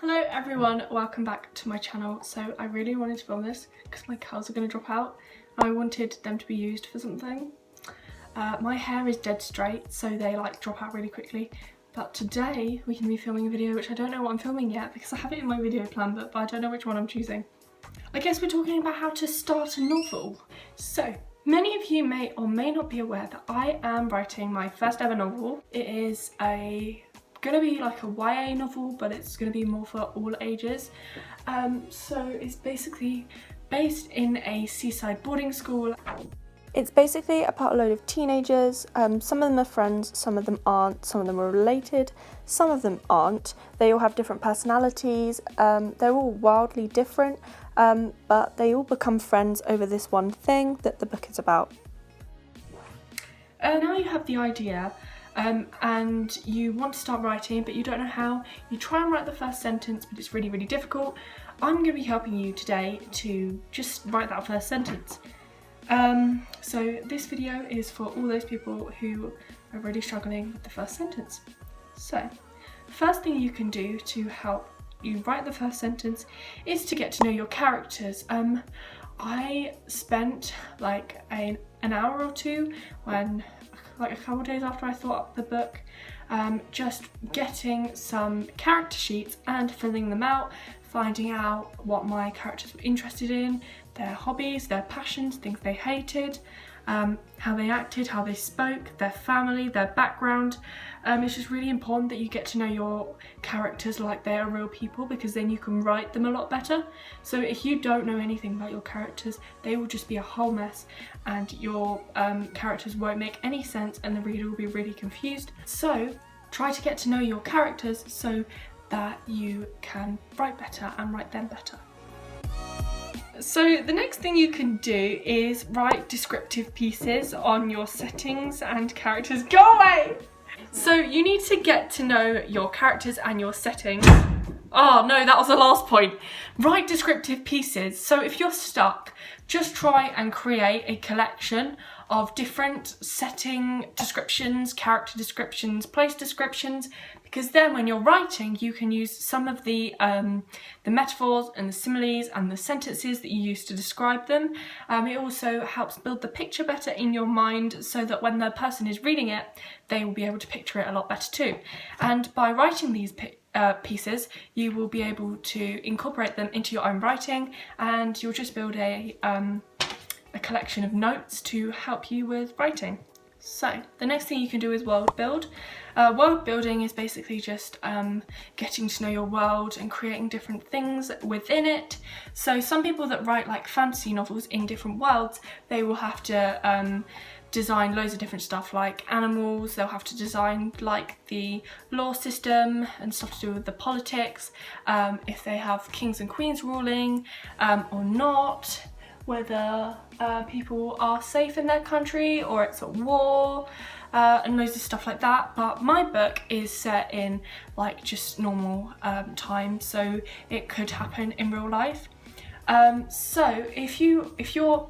Hello everyone, welcome back to my channel. So I really wanted to film this because my curls are going to drop out and I wanted them to be used for something. My hair is dead straight, so they like drop out really quickly. But today we're going to be filming a video which I don't know what I'm filming yet because I have it in my video plan but I don't know which one I'm choosing. I guess we're talking about how to start a novel. So many of you may or may not be aware that I am writing my first ever novel. It is gonna be like a YA novel, but it's gonna be more for all ages. So it's basically based in a seaside boarding school. It's basically about a load of teenagers. Some of them are friends, some of them aren't, some of them are related, some of them aren't. They all have different personalities, they're all wildly different, but they all become friends over this one thing that the book is about. Now you have the idea and you want to start writing but you don't know how. You try and write the first sentence but it's really difficult. I'm going to be helping you today to just write that first sentence. So this video is for all those people who are really struggling with the first sentence. So first thing you can do to help you write the first sentence is to get to know your characters. I spent like an hour or two like a couple of days after I thought up the book, just getting some character sheets and filling them out, finding out what my characters were interested in, their hobbies, their passions, things they hated, how they acted, how they spoke, their family, their background. It's just really important that you get to know your characters like they are real people because then you can write them a lot better. So if you don't know anything about your characters, they will just be a whole mess and your characters won't make any sense and the reader will be really confused. So try to get to know your characters so that you can write better and write them better. So the next thing you can do is write descriptive pieces on your settings and characters. Go away! So you need to get to know your characters and your settings. Oh no, that was the last point. Write descriptive pieces. So if you're stuck, just try and create a collection of different setting descriptions, character descriptions, place descriptions, because then when you're writing you can use some of the metaphors and the similes and the sentences that you use to describe them. It also helps build the picture better in your mind so that when the person is reading it they will be able to picture it a lot better too. And by writing these pieces you will be able to incorporate them into your own writing and you'll just build a collection of notes to help you with writing. So the next thing you can do is world build. World building is basically just getting to know your world and creating different things within it. So some people that write like fantasy novels in different worlds, they will have to design loads of different stuff like animals, they'll have to design like the law system and stuff to do with the politics, if they have kings and queens ruling or not, whether people are safe in their country or it's at war, and loads of stuff like that. But my book is set in like just normal time, so it could happen in real life. So if your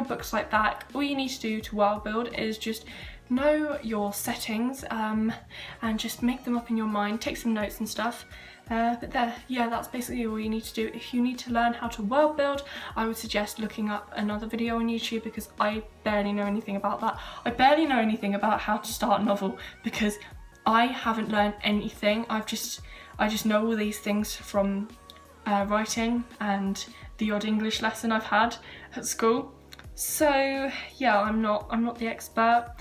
book's like that, all you need to do to world build is just know your settings and just make them up in your mind, take some notes and stuff. But that's basically all you need to do. If you need to learn how to world build, I would suggest looking up another video on YouTube because I barely know anything about that. I barely know anything about how to start a novel because I haven't learned anything. I just know all these things from writing and the odd English lesson I've had at school. So yeah, I'm not the expert.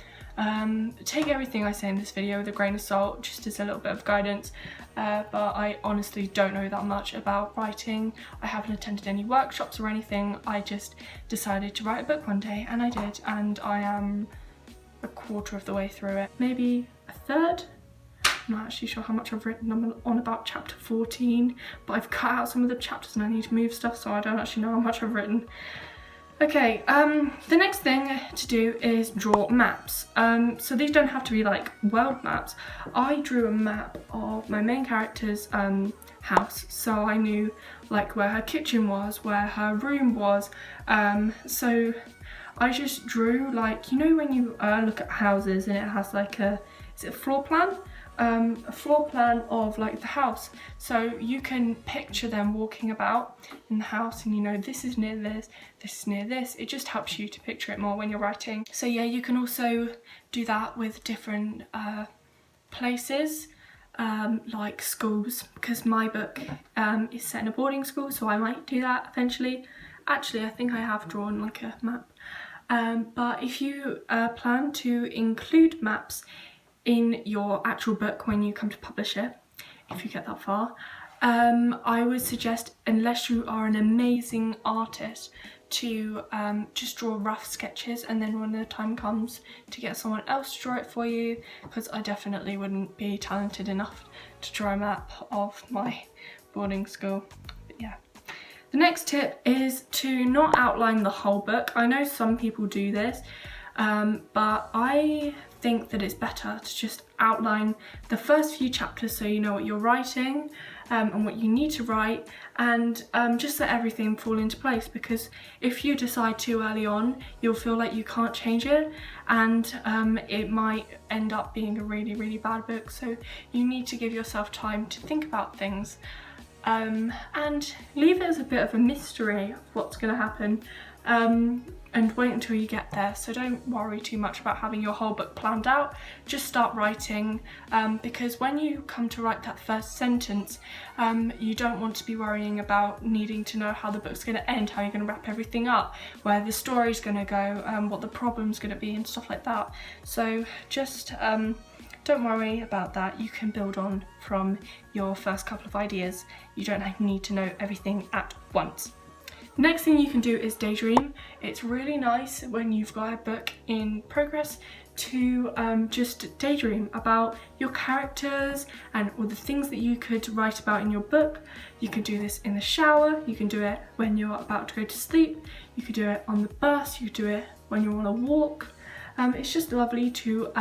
Take everything I say in this video with a grain of salt, just as a little bit of guidance, but I honestly don't know that much about writing. I haven't attended any workshops or anything. I just decided to write a book one day and I did, and I am a quarter of the way through it, maybe a third. I'm not actually sure how much I've written. I'm on about chapter 14, but I've cut out some of the chapters and I need to move stuff, so I don't actually know how much I've written. Okay, the next thing to do is draw maps. So these don't have to be like world maps. I drew a map of my main character's house, so I knew like where her kitchen was, where her room was. So I just drew, like, you know when you look at houses and it has like is it a floor plan? a floor plan of like the house, so you can picture them walking about in the house, and you know this is near this, this is near this. It just helps you to picture it more when you're writing. So yeah, you can also do that with different places, like schools, because my book is set in a boarding school, so I might do that eventually. Actually, I think I have drawn like a map, but if you plan to include maps in your actual book when you come to publish it, if you get that far, I would suggest, unless you are an amazing artist, to just draw rough sketches, and then when the time comes to get someone else to draw it for you, because I definitely wouldn't be talented enough to draw a map of my boarding school. But yeah. The next tip is to not outline the whole book. I know some people do this, but I think that it's better to just outline the first few chapters so you know what you're writing and what you need to write, and just let everything fall into place, because if you decide too early on, you'll feel like you can't change it, and it might end up being a really, really bad book. So you need to give yourself time to think about things, and leave it as a bit of a mystery of what's going to happen, and wait until you get there. So don't worry too much about having your whole book planned out. Just start writing, because when you come to write that first sentence, you don't want to be worrying about needing to know how the book's going to end, how you're going to wrap everything up, where the story's going to go, what the problem's going to be, and stuff like that. So just don't worry about that. You can build on from your first couple of ideas. You don't need to know everything at once. Next thing you can do is daydream. It's really nice when you've got a book in progress to just daydream about your characters and all the things that you could write about in your book. You can do this in the shower, you can do it when you're about to go to sleep, you could do it on the bus, you could do it when you're on a walk. It's just lovely to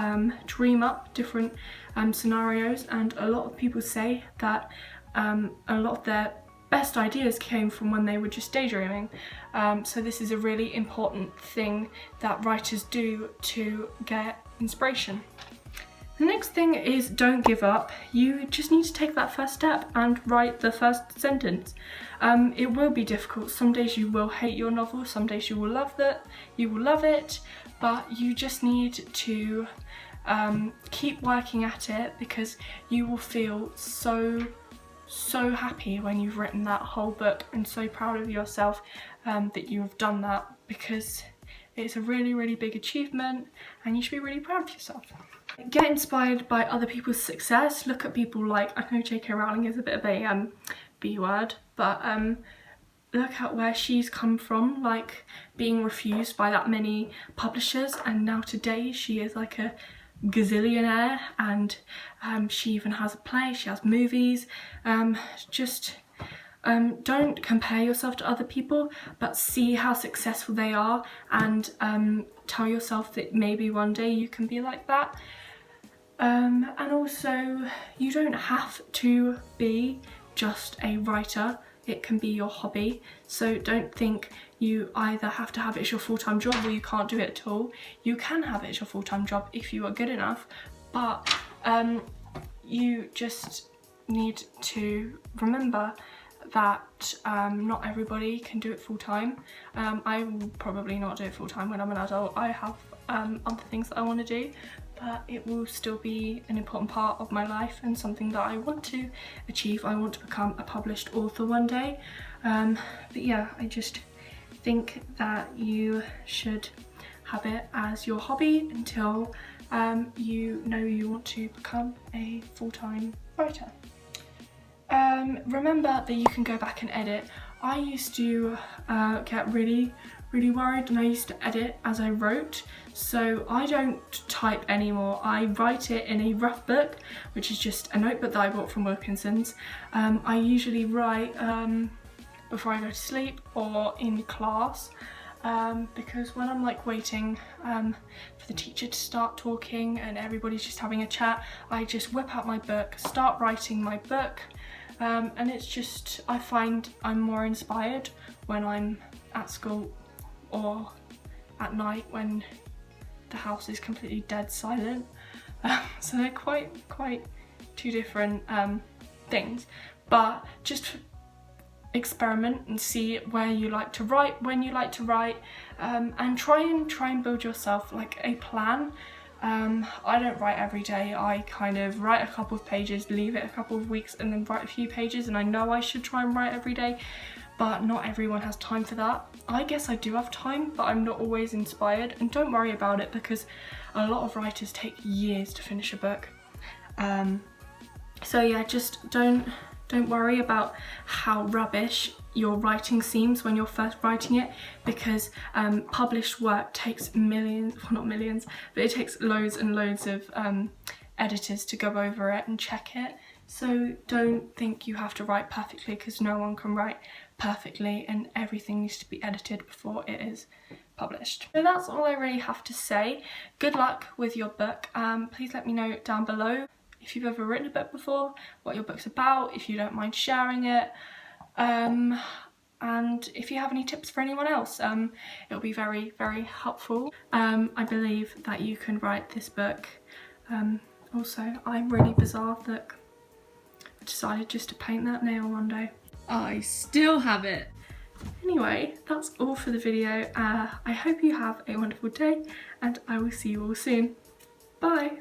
dream up different scenarios, and a lot of people say that a lot of their best ideas came from when they were just daydreaming. So this is a really important thing that writers do to get inspiration. The next thing is don't give up. You just need to take that first step and write the first sentence. It will be difficult. Some days you will hate your novel, some days you will love it, but you just need to keep working at it, because you will feel so happy when you've written that whole book, and so proud of yourself that you have done that, because it's a really, really big achievement and you should be really proud of yourself. Get inspired by other people's success. Look at people like, I know J.K. Rowling is a bit of a B word, but look at where she's come from, like being refused by that many publishers, and now today she is like a gazillionaire, and she even has a play, she has movies. Don't compare yourself to other people, but see how successful they are, and tell yourself that maybe one day you can be like that. And also, you don't have to be just a writer. It can be your hobby, so don't think you either have to have it as your full-time job or you can't do it at all. You can have it as your full-time job if you are good enough, but you just need to remember that not everybody can do it full-time. I will probably not do it full-time when I'm an adult. I have other things that I want to do, but it will still be an important part of my life and something that I want to achieve. I want to become a published author one day. But yeah, I just think that you should have it as your hobby until you know you want to become a full-time writer. Remember that you can go back and edit. I used to get really worried, and I used to edit as I wrote, so I don't type anymore. I write it in a rough book, which is just a notebook that I bought from Wilkinson's. I usually write before I go to sleep or in class, because when I'm like waiting for the teacher to start talking and everybody's just having a chat, I just whip out my book, start writing my book, and it's just, I find I'm more inspired when I'm at school or at night when the house is completely dead silent. So they're quite two different things, but just experiment and see where you like to write, when you like to write, and try and build yourself like a plan. I don't write every day. I kind of write a couple of pages, leave it a couple of weeks, and then write a few pages, and I know I should try and write every day, but not everyone has time for that. I guess I do have time, but I'm not always inspired, and don't worry about it because a lot of writers take years to finish a book. So yeah, just don't worry about how rubbish your writing seems when you're first writing it, because published work takes millions, well not millions, but it takes loads and loads of editors to go over it and check it. So don't think you have to write perfectly, because no one can write perfectly and everything needs to be edited before it is published. So that's all I really have to say. Good luck with your book. Please let me know down below if you've ever written a book before, what your book's about, if you don't mind sharing it, and if you have any tips for anyone else. It'll be very, very helpful. I believe that you can write this book. Also, I'm really bizarre that I decided just to paint that nail one day. I still have it. Anyway, that's all for the video. I hope you have a wonderful day, and I will see you all soon. Bye!